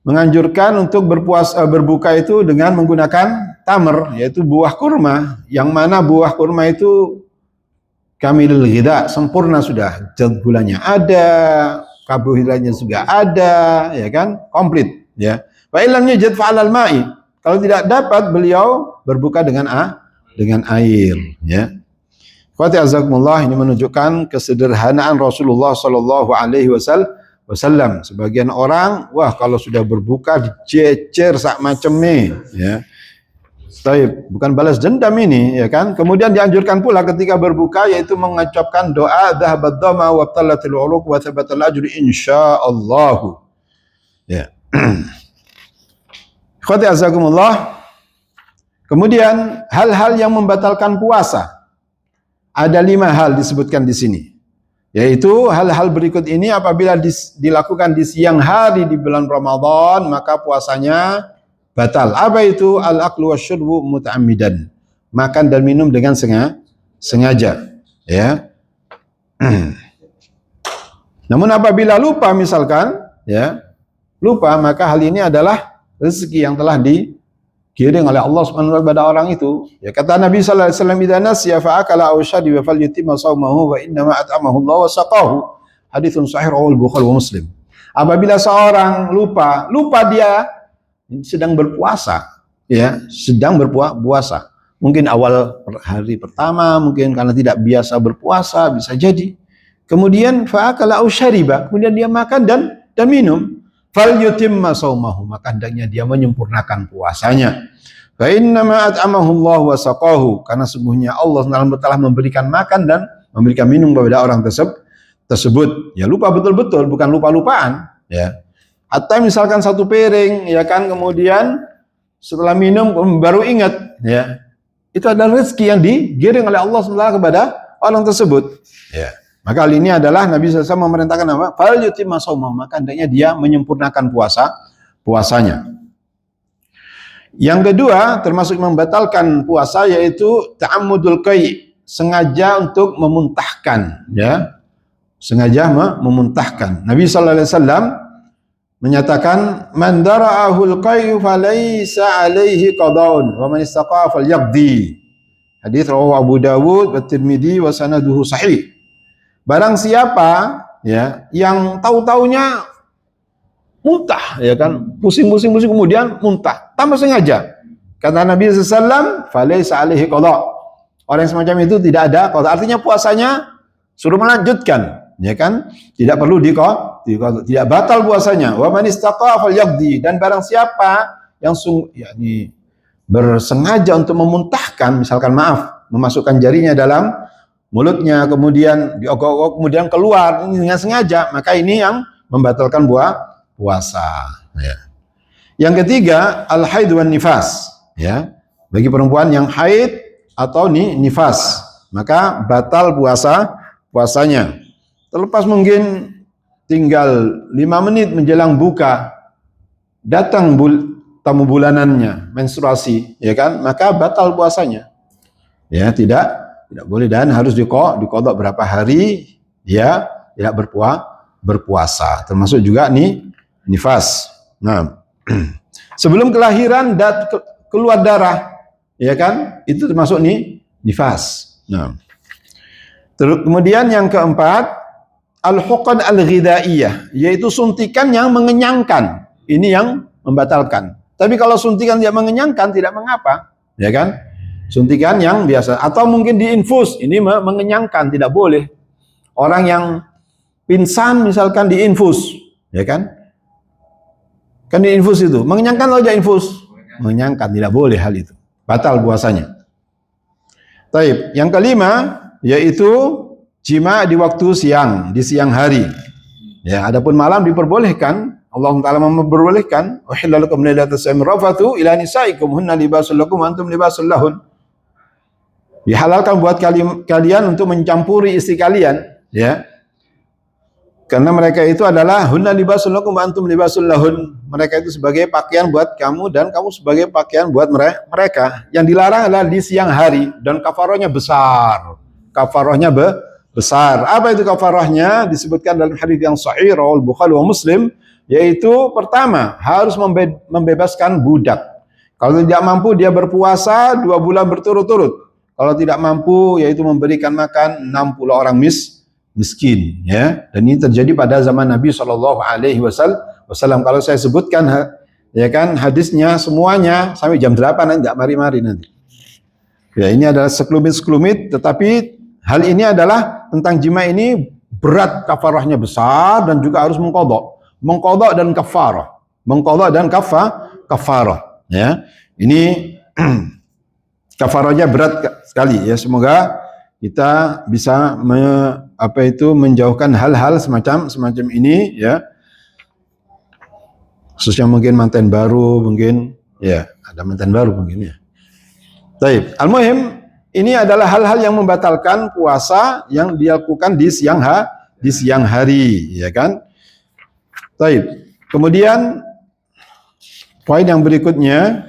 menganjurkan untuk berbuka itu dengan menggunakan tamar, yaitu buah kurma, yang mana buah kurma itu kamilul ghidha, sempurna sudah, gulanya ada, karbohidratnya juga ada, ya kan, komplit, ya. Wa illam yajid fa'alal ma'i. Kalau tidak dapat, beliau berbuka dengan air, ya. Qati azakumullah, ini menunjukkan kesederhanaan Rasulullah sallallahu alaihi wasallam. Sebagian orang, wah, kalau sudah berbuka dicecer sak macemnya, ya. Taib, bukan balas dendam ini, ya kan? Kemudian dianjurkan pula ketika berbuka yaitu mengucapkan doa dhahabad dhamma wa talatil uruq wa thabatal ajru insyaallah. Ya. Khati azakumullah. Kemudian hal-hal yang membatalkan puasa. Ada 5 hal disebutkan di sini. Yaitu hal-hal berikut ini apabila dilakukan di siang hari di bulan Ramadan, maka puasanya batal. Apa itu? Al-aklu wasyurbu muta'ammidan. Makan dan minum dengan sengaja. Ya. Namun apabila lupa misalkan, ya, lupa, maka hal ini adalah rezeki yang telah dikirim oleh Allah Subhanahu wa taala kepada orang itu. Ya, kata Nabi sallallahu alaihi wasallam, "Idza nasiya fa akala aw shariba falyutimma shaumahu wa inna ma at'amahu Allah wa saqahu." Haditsun sahih riwayat Bukhari wa Muslim. Apabila seorang lupa dia sedang berpuasa, ya, sedang berpuasa. Mungkin awal hari pertama, mungkin karena tidak biasa berpuasa, bisa jadi. Kemudian fa'akala aw syariba, kemudian dia makan dan minum. Falyutimma shaumahu, maka hendaknya dia menyempurnakan puasanya. Fa inna ma at'amahu Allah wa saqahu, karena sungguhnya Allah telah memberikan makan dan memberikan minum kepada orang tersebut. Ya, lupa betul-betul, bukan lupa-lupaan, ya. Atau misalkan satu piring, ya kan, kemudian setelah minum baru ingat, ya. Itu adalah rezeki yang digiring oleh Allah SWT kepada orang tersebut. Ya. Maka hal ini adalah Nabi SAW memerintahkan apa? Fal yutimma shaumah, maka hendaknya dia menyempurnakan puasanya. Yang kedua, termasuk membatalkan puasa, yaitu ta'ammudul qai', sengaja untuk memuntahkan, ya. Sengaja memuntahkan. Nabi sallallahu alaihi wasallam menyatakan, "Man dara'ahul qai' falaysa alaihi qada'un wa man istaqa'a falyaqdi." Hadis rawahu Abu Dawud wa Tirmidzi wa sanaduhu sahih. Barang siapa, ya, yang tahu-taunya muntah, ya kan, pusing kemudian muntah tanpa sengaja, kata Nabi SAW, falaysa alaihi qada', orang yang semacam itu tidak ada qada', artinya puasanya suruh melanjutkan, ya kan, tidak perlu tidak batal puasanya. Wa man istaqa'a falyaqdi, dan barang siapa yang yakni bersengaja untuk memuntahkan, misalkan memasukkan jarinya dalam mulutnya, kemudian diogok-ogok, kemudian keluar, ini dengan sengaja, maka ini yang membatalkan puasa. Ya. Yang ketiga, al-haid wan nifas. Ya. Bagi perempuan yang haid atau nifas, maka batal puasanya. Terlepas mungkin tinggal 5 menit menjelang buka, datang tamu bulanannya, menstruasi, ya kan, maka batal puasanya. Ya, tidak boleh, dan harus diqadha berapa hari dia tidak berpuasa, termasuk juga nifas. Nah, sebelum kelahiran keluar darah, ya kan, itu termasuk nifas. Nah, kemudian yang keempat, al-huqan al-ghidaiyah, yaitu suntikan yang mengenyangkan. Ini yang membatalkan. Tapi kalau suntikan tidak mengenyangkan, tidak mengapa, ya kan? Suntikan yang biasa, atau mungkin diinfus, ini mengenyangkan, tidak boleh. Orang yang pingsan misalkan diinfus, ya kan? Kan diinfus itu, mengenyangkan atau tidak infus? Mengenyangkan, tidak boleh hal itu. Batal puasanya. Taib. Yang kelima, yaitu jima di waktu siang, di siang hari. Ya, adapun malam diperbolehkan. Allah Ta'ala memperbolehkan, uhilla lakum lailatas siyami rafatu ila nisaikum hunna libasul lakum wa antum libasul lahun. Dihalalkan buat kalian untuk mencampuri istri kalian, ya. Karena mereka itu adalah hunna libasul lakum wa antum libasul lahun. Mereka itu sebagai pakaian buat kamu dan kamu sebagai pakaian buat mereka. Yang dilarang adalah di siang hari, dan kafarahnya besar. Kafarahnya besar. Apa itu kafarahnya? Disebutkan dalam hadis yang sahih riwayat Bukhari wa Muslim, yaitu pertama, harus membebaskan budak. Kalau tidak mampu, dia berpuasa 2 bulan berturut-turut. Kalau tidak mampu, yaitu memberikan makan 60 orang miskin, ya. Dan ini terjadi pada zaman Nabi Shallallahu Alaihi Wasallam. Kalau saya sebutkan, ya kan, hadisnya semuanya sampai jam 8 nanti, tidak mari-mari nanti. Ya, ini adalah sekelumit, tetapi hal ini adalah tentang jima ini berat, kafarahnya besar, dan juga harus mengqadha dan kafarah. Mengqadha dan kafarah, ya. Ini kafarahnya berat sekali, ya. Semoga kita bisa menjauhkan hal-hal semacam ini, ya. Khususnya mungkin manten baru, mungkin, ya, ada manten baru mungkin, ya. Baik, al-muhim, ini adalah hal-hal yang membatalkan puasa yang dilakukan di siang di siang hari, ya kan? Baik. Kemudian poin yang berikutnya,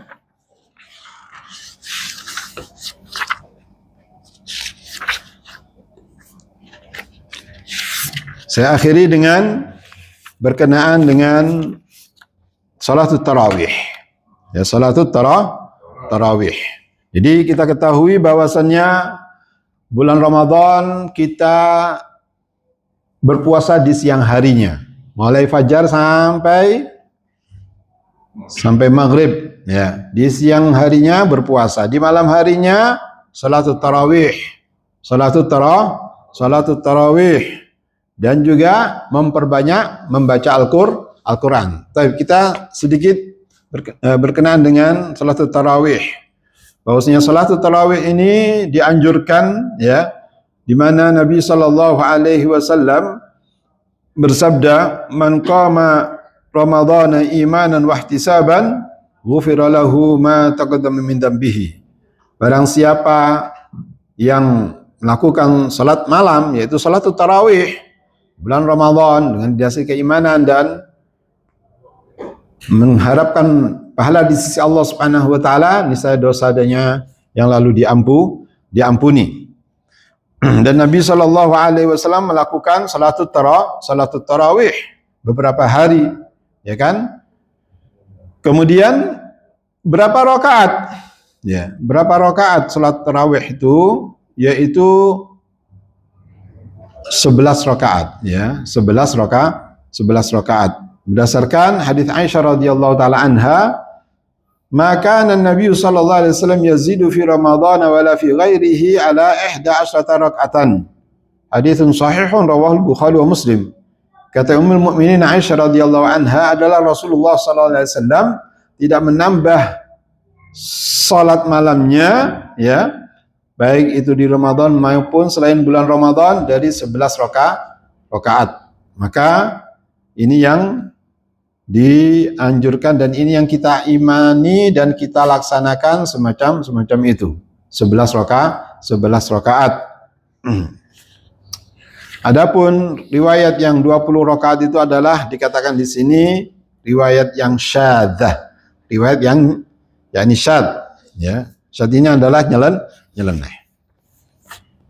saya akhiri dengan berkenaan dengan salatul tarawih. Ya, salatul tarawih. Jadi kita ketahui bahwasannya bulan Ramadan kita berpuasa di siang harinya, mulai fajar sampai maghrib. Ya, di siang harinya berpuasa, di malam harinya salatul tarawih, salatul tarawih, dan juga memperbanyak membaca Al-Quran. Tapi kita sedikit berkenaan dengan salatul tarawih. Bahwasanya salatul tarawih ini dianjurkan, ya, di mana Nabi sallallahu alaihi wasallam bersabda, "Man qama Ramadhana imanan wa ihtisaban, ghufira lahu ma taqaddama min dambihi." Barang siapa yang melakukan salat malam, yaitu salatul tarawih bulan Ramadan dengan dasar keimanan dan mengharapkan pahala di sisi Allah Subhanahu wa taala, niscaya dosa-dosanya yang lalu diampuni. Dan Nabi sallallahu alaihi wasallam melakukan salatul tarawih beberapa hari, ya kan? Kemudian berapa rakaat? Ya, berapa rakaat salat tarawih itu? Yaitu 11 rakaat, ya, 11 rakaat. Berdasarkan hadis Aisyah radhiyallahu taala anha, maka Nabi sallallahu alaihi wasallam yazidu fi Ramadan wala fi ghairihi ala 11 raka'atan. Haditsun sahihun rawahu Bukhari wa Muslim. Kata Ummul Mukminin Aisyah radhiyallahu anha adalah Rasulullah sallallahu alaihi wasallam tidak menambah salat malamnya, ya, baik itu di Ramadan maupun selain bulan Ramadan dari 11 rakaat. Maka ini yang dianjurkan dan ini yang kita imani dan kita laksanakan semacam itu. 11 rakaat. Adapun riwayat yang 20 rakaat itu adalah dikatakan di sini riwayat yang syadzah. Riwayat yang yakni syadz, ya. Syadz ini adalah nyeleneh.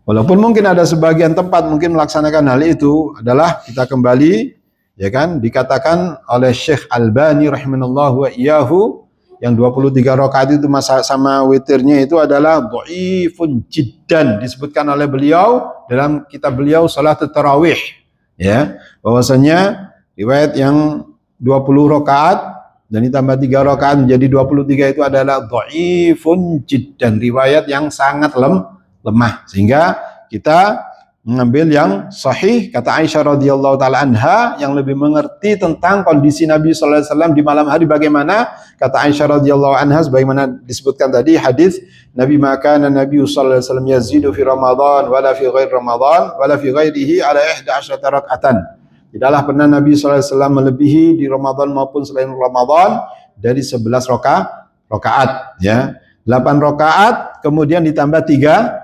Walaupun mungkin ada sebagian tempat mungkin melaksanakan hal itu, adalah kita kembali, ya kan, dikatakan oleh Syekh Albani rahimahullahu wa iyyahu yang 23 rakaat itu sama witirnya itu adalah dhaifun jiddan, disebutkan oleh beliau dalam kitab beliau Salatul Tarawih, ya, bahwasanya riwayat yang 20 rakaat dan ditambah 3 rakaat menjadi 23 itu adalah dhaifun jiddan, riwayat yang sangat lemah, sehingga kita mengambil yang sahih kata Aisyah radhiyallahu taala anha yang lebih mengerti tentang kondisi Nabi sallallahu alaihi wasallam di malam hari bagaimana. Kata Aisyah radhiyallahu anha sebagaimana disebutkan tadi hadis Nabi, maka Nabi sallallahu alaihi wasallam yazidu fi Ramadan wala fi ghairi Ramadan wala fi ghairihi ala 11 raka'atan. Tidaklah pernah Nabi sallallahu alaihi wasallam melebihi di Ramadan maupun selain Ramadan dari 11 rakaat, ya. 8 rakaat kemudian ditambah 3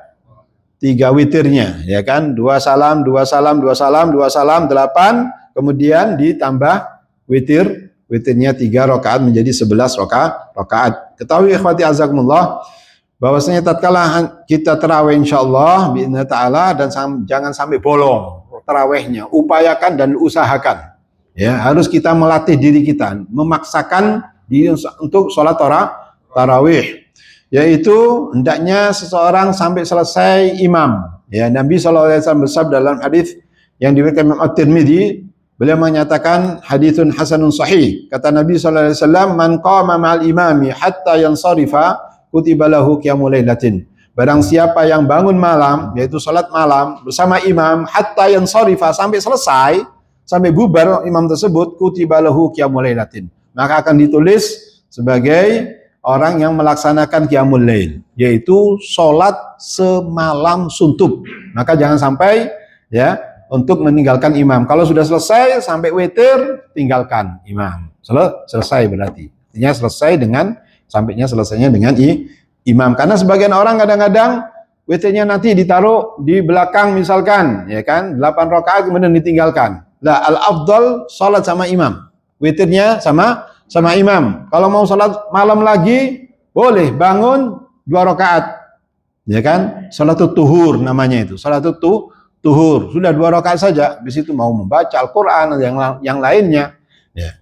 witirnya, ya kan, 2 salam, 8, kemudian ditambah witirnya 3 rakaat menjadi 11 rakaat. Ketahui ikhwati azakumullah bahwasanya tatkala kita tarawih insyaallah bi'idznillah taala, dan jangan sampai bolong tarawihnya, upayakan dan usahakan, ya, harus kita melatih diri kita, memaksakan diri untuk sholat tarawih, yaitu hendaknya seseorang sampai selesai imam. Ya, Nabi SAW bersabda dalam hadis yang diriwayatkan Imam At-Tirmidzi, beliau menyatakan haditsun hasanun sahih. Kata Nabi SAW, man qama ma'al imami hatta yansarifa kutiba lahu qiyamul lailatin. Barang siapa yang bangun malam, yaitu salat malam bersama imam hatta yansarifa, sampai selesai, sampai bubar imam tersebut, kutiba lahu qiyamul lailatin, maka akan ditulis sebagai orang yang melaksanakan qiyamul lail, yaitu sholat semalam suntuk. Maka jangan sampai, ya, untuk meninggalkan imam. Kalau sudah selesai sampai witir, tinggalkan imam. Selesai berarti. Artinya selesainya dengan imam. Karena sebagian orang kadang-kadang witirnya nanti ditaruh di belakang misalkan, ya kan, 8 rakaat kemudian ditinggalkan. Lah, al-afdal salat sama imam. Witirnya sama imam. Kalau mau salat malam lagi, boleh bangun 2 rakaat. Ya kan? Salatul tuhur namanya itu. Salatul tuhur. Sudah 2 rakaat saja. Di situ mau membaca Al-Qur'an dan yang lainnya. Ya.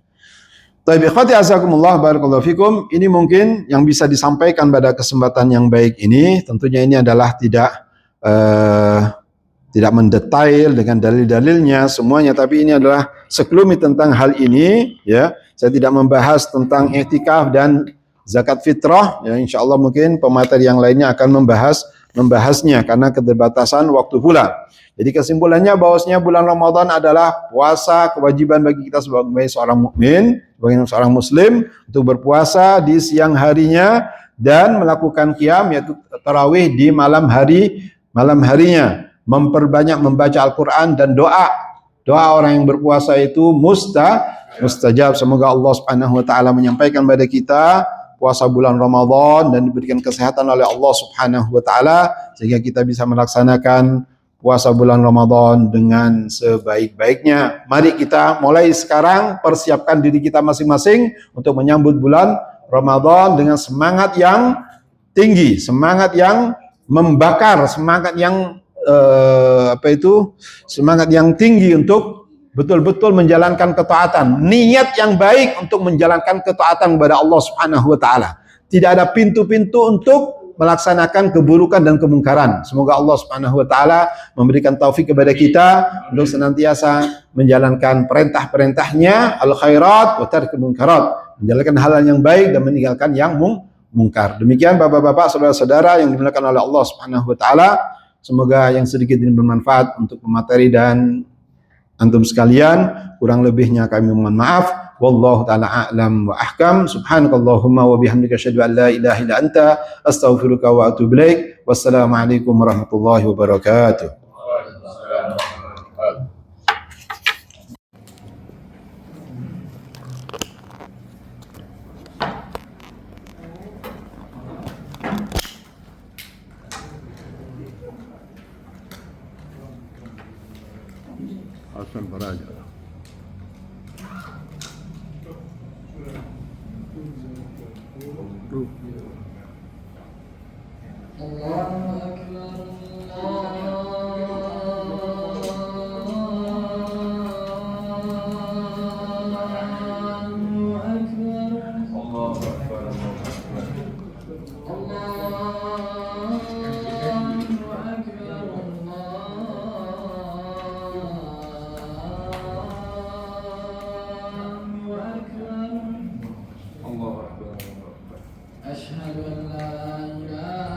Baik, ikhwati azakumullah barakallahu fikum. Ini mungkin yang bisa disampaikan pada kesempatan yang baik ini. Tentunya ini adalah tidak mendetail dengan dalil-dalilnya semuanya, tapi ini adalah sekelumit tentang hal ini, ya. Saya tidak membahas tentang i'tikaf dan zakat fitrah, ya. Insyaallah mungkin pemateri yang lainnya akan membahasnya karena keterbatasan waktu pula. Jadi kesimpulannya bahwasanya bulan Ramadan adalah puasa kewajiban bagi kita sebagai seorang mukmin, sebagai seorang muslim untuk berpuasa di siang harinya dan melakukan qiyam yaitu tarawih di malam harinya. Memperbanyak membaca Al-Quran dan doa orang yang berpuasa itu mustajab. Semoga Allah Subhanahu wa taala menyampaikan pada kita puasa bulan Ramadan dan diberikan kesehatan oleh Allah Subhanahu wa taala sehingga kita bisa melaksanakan puasa bulan Ramadan dengan sebaik-baiknya. Mari kita mulai sekarang persiapkan diri kita masing-masing untuk menyambut bulan Ramadan dengan semangat yang tinggi, semangat yang membakar, semangat yang semangat yang tinggi untuk betul-betul menjalankan ketaatan, niat yang baik untuk menjalankan ketaatan kepada Allah Subhanahu wa taala. Tidak ada pintu-pintu untuk melaksanakan keburukan dan kemungkaran. Semoga Allah Subhanahu wa taala memberikan taufik kepada kita untuk senantiasa menjalankan perintah-perintahnya, al-khairat wa tarkul munkarat, menjalankan hal yang baik dan meninggalkan yang mungkar. Demikian Bapak-bapak, saudara-saudara yang dimuliakan oleh Allah Subhanahu wa taala. Semoga yang sedikit ini bermanfaat untuk pemateri dan antum sekalian. Kurang lebihnya kami mohon maaf. Wallahu ta'ala a'lam wa ahkam. Subhanakallahumma wa bihamdika asyhadu an la ilaha illa anta astaghfiruka wa atubu ilaik. Wassalamualaikum warahmatullahi wabarakatuh. Hasan Baraja. أشهد أن لا إله